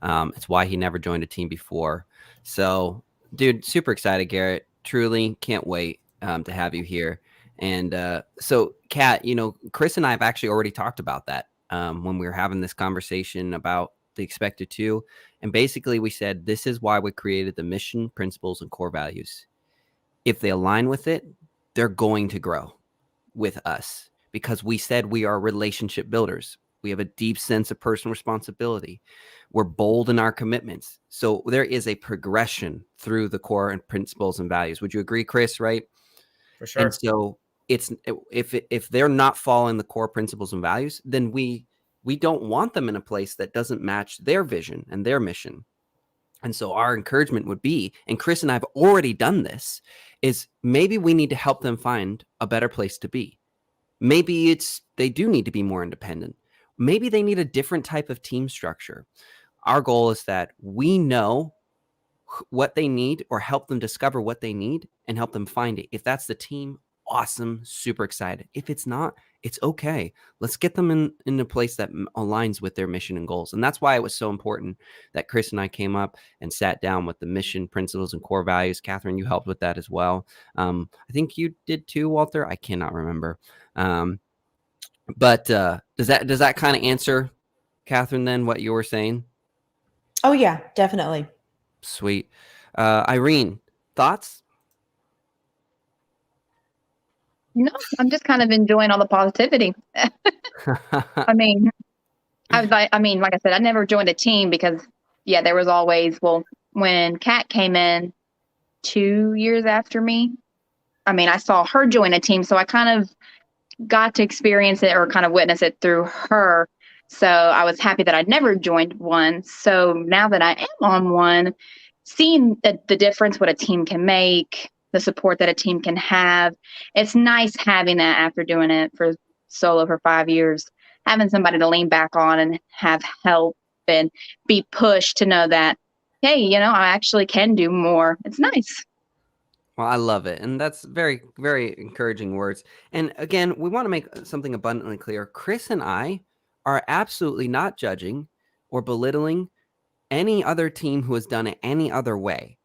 It's why he never joined a team before. So, dude, super excited, Garrett. Truly can't wait to have you here. And so, Kat, Chris and I have actually already talked about that when we were having this conversation about the expected to. And basically, we said, this is why we created the mission, principles, and core values. If they align with it, they're going to grow with us because we said we are relationship builders. We have a deep sense of personal responsibility. We're bold in our commitments. So there is a progression through the core and principles and values. Would you agree, Chris? Right? For sure. And so it's if they're not following the core principles and values, then we don't want them in a place that doesn't match their vision and their mission. And so our encouragement would be, and Chris and I have already done this, is maybe we need to help them find a better place to be. Maybe they do need to be more independent. Maybe they need a different type of team structure. Our goal is that we know what they need or help them discover what they need and help them find it. If that's the team, awesome, super excited. If it's not, it's okay. Let's get them in a place that aligns with their mission and goals. And that's why it was so important that Chris and I came up and sat down with the mission, principles, and core values. Catherine, you helped with that as well. I think you did too, Walter. I cannot remember. But does that kind of answer, Catherine, then what you were saying? Oh yeah, definitely. Sweet. Irene, thoughts? No, I'm just kind of enjoying all the positivity. I mean, like I said, I never joined a team because, yeah, there was always, when Kat came in 2 years after me, I mean, I saw her join a team, so I kind of got to experience it or kind of witness it through her. So I was happy that I'd never joined one. So now that I am on one, seeing the difference what a team can make, the support that a team can have, it's nice having that after doing it for solo for 5 years, having somebody to lean back on and have help and be pushed to know that, hey, I actually can do more. It's nice. Well, I love it. And that's very, very encouraging words. And again, we want to make something abundantly clear. Chris and I are absolutely not judging or belittling any other team who has done it any other way.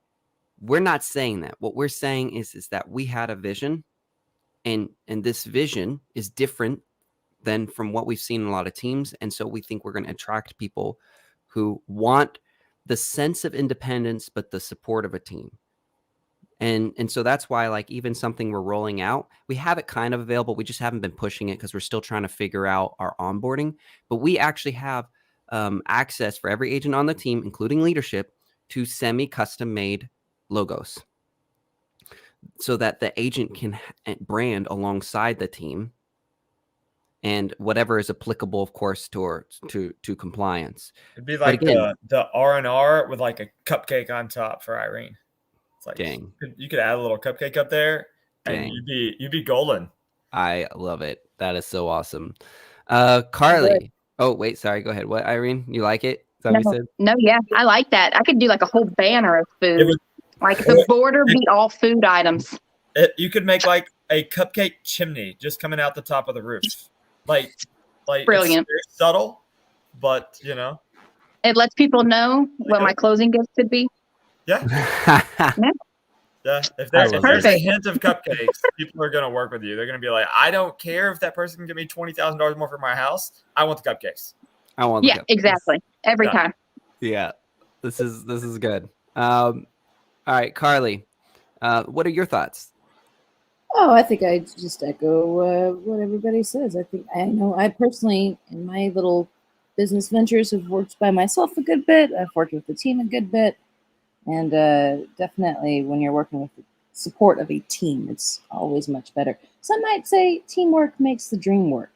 We're not saying that. What we're saying is that we had a vision, and this vision is different than from what we've seen in a lot of teams. And so we think we're going to attract people who want the sense of independence, but the support of a team. And so that's why, like, even something we're rolling out, we have it kind of available. We just haven't been pushing it because we're still trying to figure out our onboarding. But we actually have access for every agent on the team, including leadership, to semi-custom made logos so that the agent can brand alongside the team and whatever is applicable, of course, to compliance. It'd be like again, the R&R with like a cupcake on top for Irene. It's like, dang. You could add a little cupcake up there, and Dang. you'd be golden. I love it. That is so awesome. Carly. Oh, wait, sorry. Go ahead. What, Irene? You like it? Is that what you said? No, yeah, I like that. I could do like a whole banner of food. Like the border be all food items. You could make like a cupcake chimney just coming out the top of the roof. Like brilliant. It's very subtle, but it lets people know what my closing gifts could be. Yeah. Yeah. If there's a hint of cupcakes, people are going to work with you. They're going to be like, I don't care if that person can give me $20,000 more for my house. I want the cupcakes. I want the cupcakes. Exactly. Every time. Yeah. This is good. All right, Carly, what are your thoughts? Oh, I think I just echo what everybody says. I personally, in my little business ventures, have worked by myself a good bit. I've worked with the team a good bit. And definitely when you're working with the support of a team, it's always much better. Some might say teamwork makes the dream work.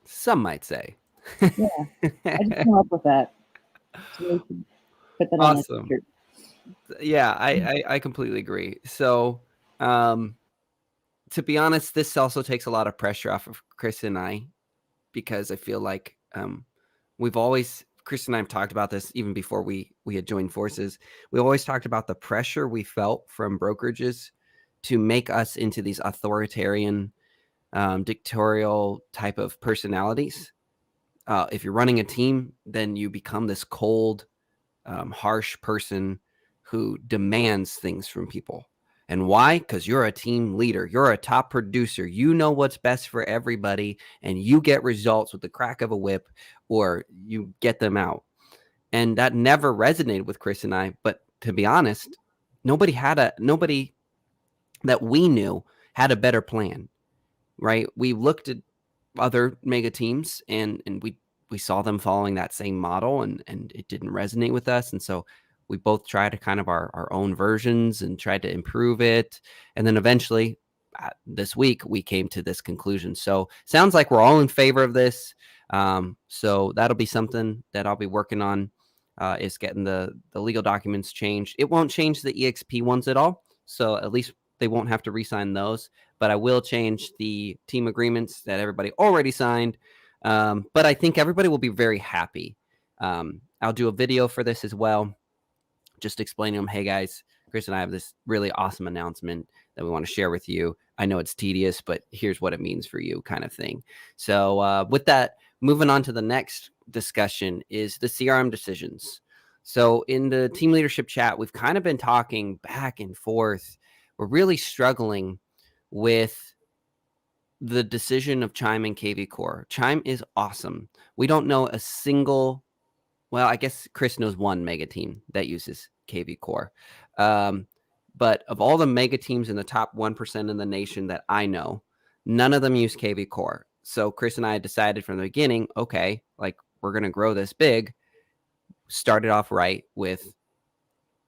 Some might say. Yeah, I just came up with that. So put that awesome. On the shirt. Yeah, I completely agree. So to be honest, this also takes a lot of pressure off of Chris and I, because I feel like Chris and I have talked about this even before we had joined forces. We always talked about the pressure we felt from brokerages to make us into these authoritarian, dictatorial type of personalities. If you're running a team, then you become this cold, harsh person who demands things from people. And why? Because you're a team leader. You're a top producer. You know what's best for everybody, and you get results with the crack of a whip, or you get them out. And that never resonated with Chris and I. But to be honest, nobody that we knew had a better plan, right? We looked at other mega teams and we saw them following that same model, and it didn't resonate with us. And so we both tried to kind of our own versions and tried to improve it. And then eventually this week we came to this conclusion. So sounds like we're all in favor of this. So that'll be something that I'll be working on, is getting the legal documents changed. It won't change the EXP ones at all. So at least they won't have to re-sign those, but I will change the team agreements that everybody already signed. But I think everybody will be very happy. I'll do a video for this as well, just explaining to them, hey guys, Chris and I have this really awesome announcement that we want to share with you. I know it's tedious, but here's what it means for you, kind of thing. So with that, moving on to the next discussion is the CRM decisions. So in the team leadership chat, we've kind of been talking back and forth. We're really struggling with the decision of Chime and KV Core. Chime is awesome. We don't know a single, well, I guess Chris knows one mega team that uses KV Core. But of all the mega teams in the top 1% in the nation that I know, None of them use KV Core. So Chris and I decided from the beginning, okay, like we're going to grow this big. Started off right with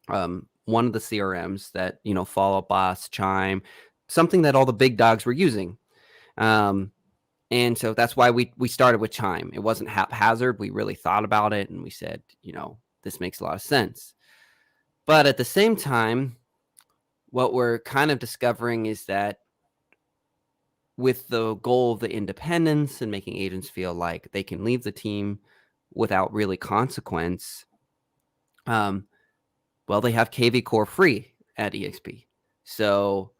one of the CRMs that, Follow Up Boss, Chime, something that all the big dogs were using. And so that's why we started with Chime. It wasn't haphazard. We really thought about it and we said, this makes a lot of sense. But at the same time, what we're kind of discovering is that with the goal of the independence and making agents feel like they can leave the team without really consequence, they have KV Core free at EXP. So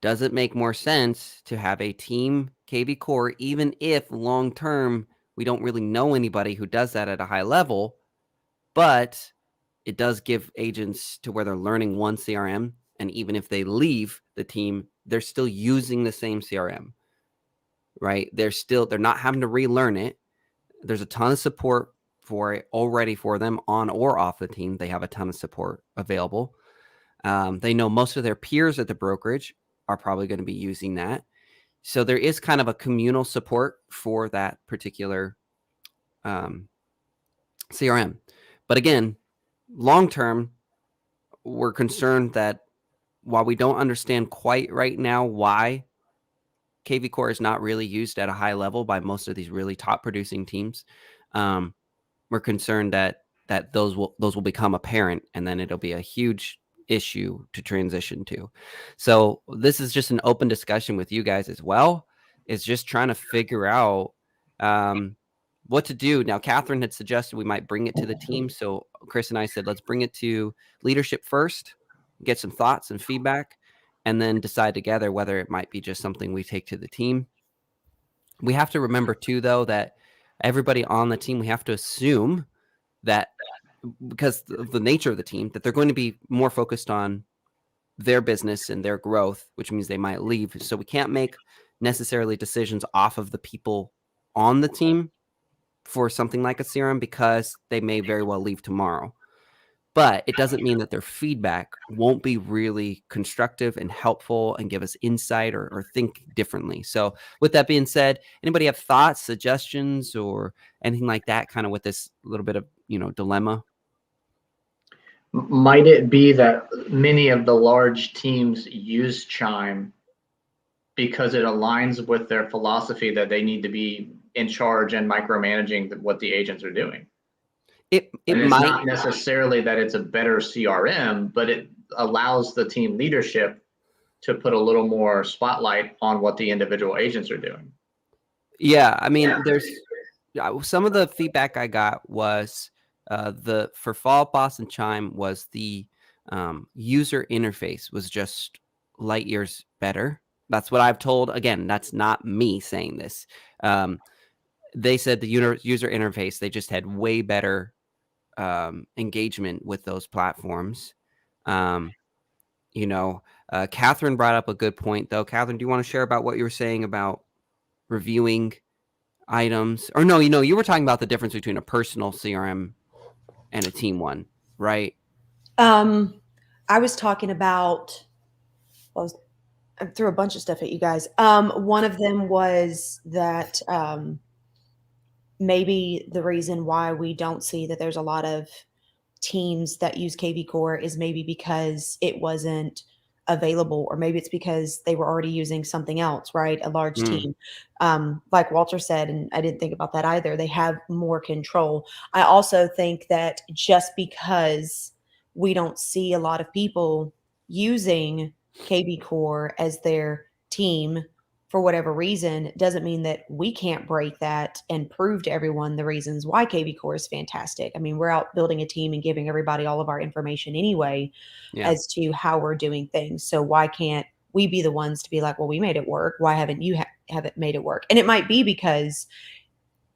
does it make more sense to have a team KV Core, even if long-term we don't really know anybody who does that at a high level, but it does give agents to where they're learning one CRM, and even if they leave the team, they're still using the same CRM, right? They're not having to relearn it. There's a ton of support for it already for them on or off the team. They have a ton of support available. They know most of their peers at the brokerage are probably going to be using that. So there is kind of a communal support for that particular CRM. But again, long-term, we're concerned that while we don't understand quite right now why KV Core is not really used at a high level by most of these really top producing teams, we're concerned that those will become apparent, and then it'll be a huge issue to transition to. So this is just an open discussion with you guys as well. It's just trying to figure out what to do. Now, Catherine had suggested we might bring it to the team. So Chris and I said, let's bring it to leadership first, get some thoughts and feedback, and then decide together whether it might be just something we take to the team. We have to remember too, though, that everybody on the team, we have to assume that because of the nature of the team, that they're going to be more focused on their business and their growth, which means they might leave. So we can't make necessarily decisions off of the people on the team for something like a CRM because they may very well leave tomorrow. But it doesn't mean that their feedback won't be really constructive and helpful and give us insight or think differently. So with that being said, anybody have thoughts, suggestions, or anything like that kind of with this little bit of, dilemma? Might it be that many of the large teams use Chime because it aligns with their philosophy that they need to be in charge and micromanaging what the agents are doing? It's not necessarily that it's a better CRM, but it allows the team leadership to put a little more spotlight on what the individual agents are doing. Yeah, I mean, there's some of the feedback I got was for Follow Up Boss and Chime was the user interface was just light years better. That's what I've told. Again, that's not me saying this. They said the user interface, they just had way better engagement with those platforms. Catherine brought up a good point, though. Catherine, do you want to share about what you were saying about reviewing items? Or no, you were talking about the difference between a personal CRM and a team one, right? I was talking about, I threw a bunch of stuff at you guys. One of them was that maybe the reason why we don't see that there's a lot of teams that use KV Core is maybe because it wasn't available, or maybe it's because they were already using something else, right? A large team. Like Walter said, and I didn't think about that either, they have more control. I also think that just because we don't see a lot of people using KV Core as their team for whatever reason, doesn't mean that we can't break that and prove to everyone the reasons why KV Core is fantastic. I mean, we're out building a team and giving everybody all of our information anyway as to how we're doing things. So why can't we be the ones to be like, well, we made it work. Why haven't you haven't made it work? And it might be because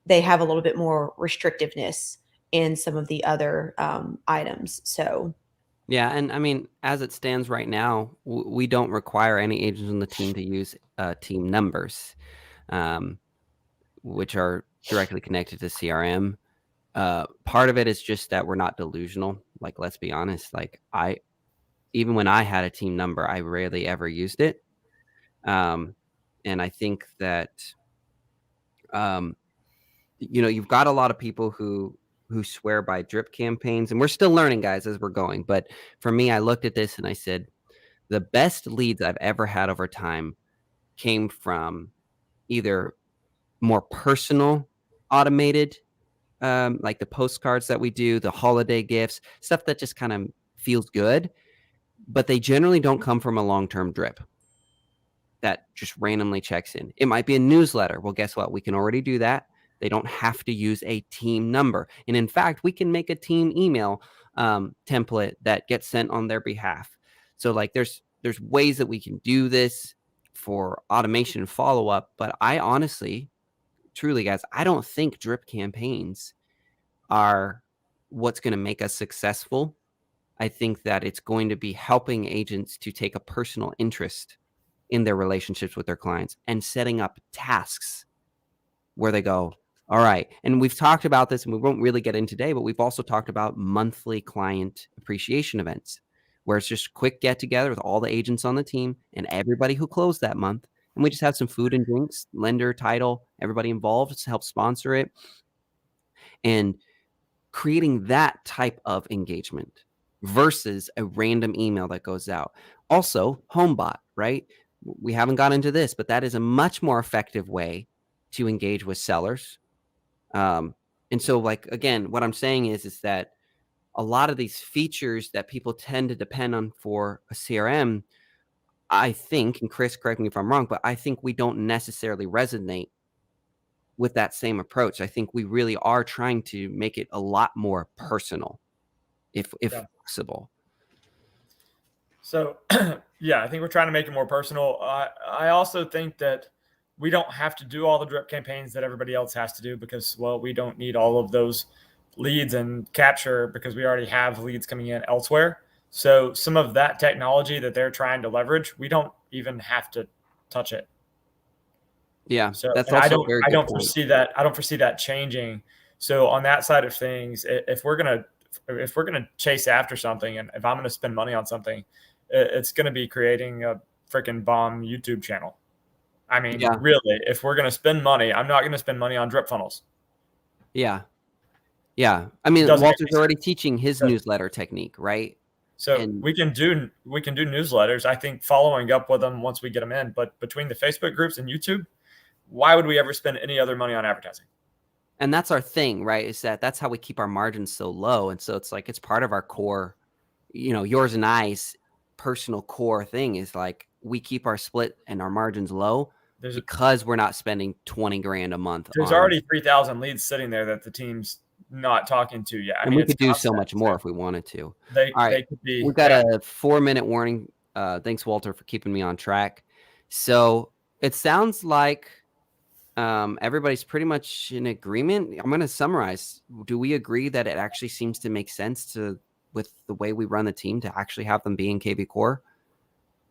they have a little bit more restrictiveness in some of the other items. So yeah, and I mean, as it stands right now, we don't require any agents on the team to use team numbers, which are directly connected to CRM. Part of it is just that we're not delusional. Like, let's be honest. Like, even when I had a team number, I rarely ever used it. And I think that, you've got a lot of people who swear by drip campaigns, and we're still learning, guys, as we're going. But for me, I looked at this and I said, the best leads I've ever had over time came from either more personal, automated, like the postcards that we do, the holiday gifts, stuff that just kind of feels good, but they generally don't come from a long-term drip that just randomly checks in. It might be a newsletter. Well, guess what? We can already do that. They don't have to use a team number. And in fact, we can make a team email template that gets sent on their behalf. So like there's ways that we can do this for automation and follow-up. But I honestly, truly, guys, I don't think drip campaigns are what's going to make us successful. I think that it's going to be helping agents to take a personal interest in their relationships with their clients and setting up tasks where they go, all right. And we've talked about this, and we won't really get in today, but we've also talked about monthly client appreciation events, where it's just quick get together with all the agents on the team and everybody who closed that month. And we just have some food and drinks, lender, title, everybody involved to help sponsor it. And creating that type of engagement versus a random email that goes out. Also, HomeBot, right? We haven't got into this, but that is a much more effective way to engage with sellers. And so, like, again, what I'm saying is that a lot of these features that people tend to depend on for a CRM, I think, and Chris, correct me if I'm wrong, but I think we don't necessarily resonate with that same approach. I think we really are trying to make it a lot more personal, if possible. So, yeah, I think we're trying to make it more personal. I also think that we don't have to do all the drip campaigns that everybody else has to do because, well, we don't need all of those leads and capture because we already have leads coming in elsewhere. So some of that technology that they're trying to leverage, we don't even have to touch it. Yeah, so that's I also don't foresee that. I don't foresee that changing. So on that side of things, if we're gonna chase after something, and if I'm gonna spend money on something, it's gonna be creating a freaking bomb YouTube channel. I mean, really, if we're gonna spend money, I'm not gonna spend money on drip funnels. Yeah. I mean, Walter's already teaching his newsletter technique, right? So we can do newsletters. I think following up with them once we get them in. But between the Facebook groups and YouTube, why would we ever spend any other money on advertising? And that's our thing, right? Is that's how we keep our margins so low. And so it's like, it's part of our core, yours and I's personal core thing is like, we keep our split and our margins low because we're not spending 20 grand a month. There's already 3,000 leads sitting there that the team's not talking to yet. I mean, we could do so much more if we wanted to. All right. We've got a 4-minute warning. Thanks, Walter, for keeping me on track. So it sounds like everybody's pretty much in agreement. I'm going to summarize. Do we agree that it actually seems to make sense with the way we run the team to actually have them be in KV Core?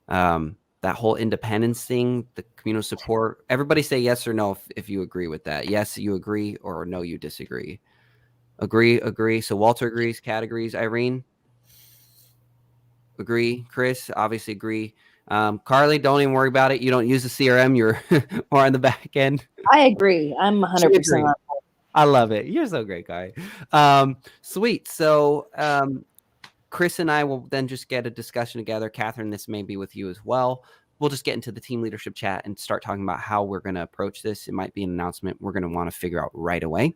That whole independence thing, the communal support. Everybody say yes or no if you agree with that. Yes, you agree, or no, you disagree. Agree. So Walter agrees. Kat agrees. Irene? Agree. Chris? Obviously agree. Carly, don't even worry about it. You don't use the CRM. You're more on the back end. I agree. I'm 100%. I love it. You're so great, guy. Sweet. So Chris and I will then just get a discussion together. Catherine, this may be with you as well. We'll just get into the team leadership chat and start talking about how we're going to approach this. It might be an announcement we're going to want to figure out right away.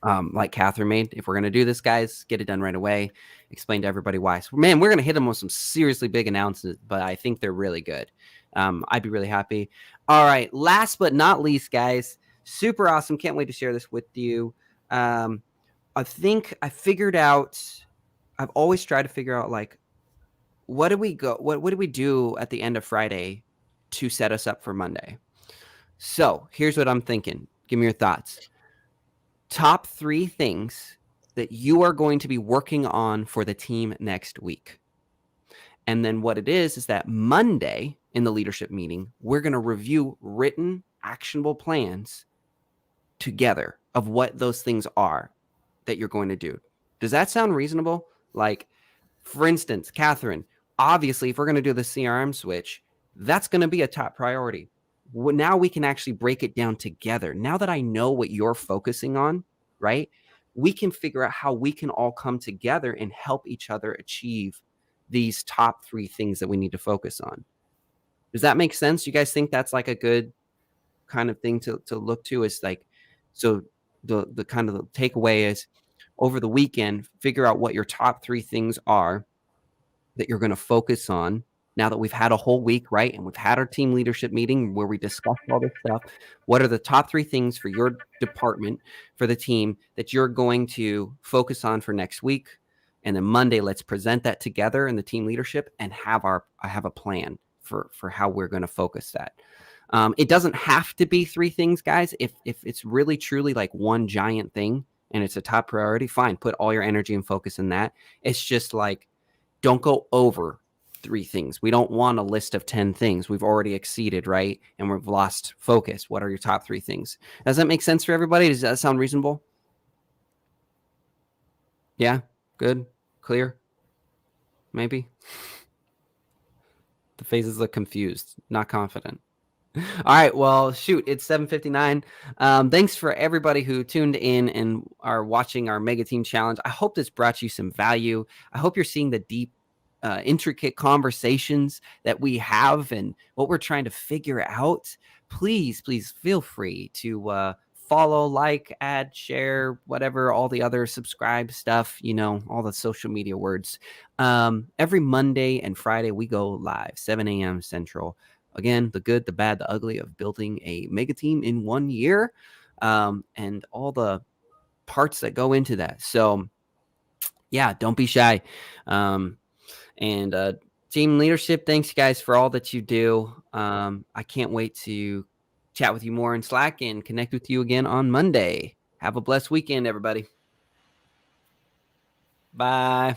Like Catherine made, if we're going to do this, guys, get it done right away. Explain to everybody why. So, man, we're going to hit them with some seriously big announcements, but I think they're really good. I'd be really happy. All right. Last but not least, guys, super awesome. Can't wait to share this with you. I think I figured out, I've always tried to figure out, like, what do we do at the end of Friday to set us up for Monday? So here's what I'm thinking. Give me your thoughts. Top 3 things that you are going to be working on for the team next week. And then what it is that Monday in the leadership meeting, we're going to review written actionable plans together of what those things are that you're going to do. Does that sound reasonable? Like, for instance, Catherine, obviously, if we're going to do the CRM switch, that's going to be a top priority. now we can actually break it down together. Now that I know what you're focusing on, right, we can figure out how we can all come together and help each other achieve these top 3 things that we need to focus on. Does that make sense? You guys think that's like a good kind of thing to look to? Is like, so the kind of the takeaway is, over the weekend, figure out what your top 3 things are that you're going to focus on now that we've had a whole week, right? And we've had our team leadership meeting where we discussed all this stuff. What are the top 3 things for your department, for the team, that you're going to focus on for next week? And then Monday, let's present that together in the team leadership and have a plan for how we're going to focus that. It doesn't have to be 3 things, guys. If it's really truly like one giant thing and it's a top priority, fine, put all your energy and focus in that. It's just like, don't go over 3 things. We don't want a list of 10 things. We've already exceeded, right? And we've lost focus. What are your top 3 things? Does that make sense for everybody? Does that sound reasonable? Yeah? Good? Clear? Maybe? The faces look confused, not confident. All right, well, shoot, it's 7:59. Thanks for everybody who tuned in and are watching our Mega Team Challenge. I hope this brought you some value. I hope you're seeing the deep, intricate conversations that we have and what we're trying to figure out. Please feel free to follow, like, add, share, whatever, all the other subscribe stuff, all the social media words. Every Monday and Friday, we go live, 7 a.m. Central. Again, the good, the bad, the ugly of building a mega team in 1 year, and all the parts that go into that. So, yeah, don't be shy. And team leadership, thanks, guys, for all that you do. I can't wait to chat with you more in Slack and connect with you again on Monday. Have a blessed weekend, everybody. Bye.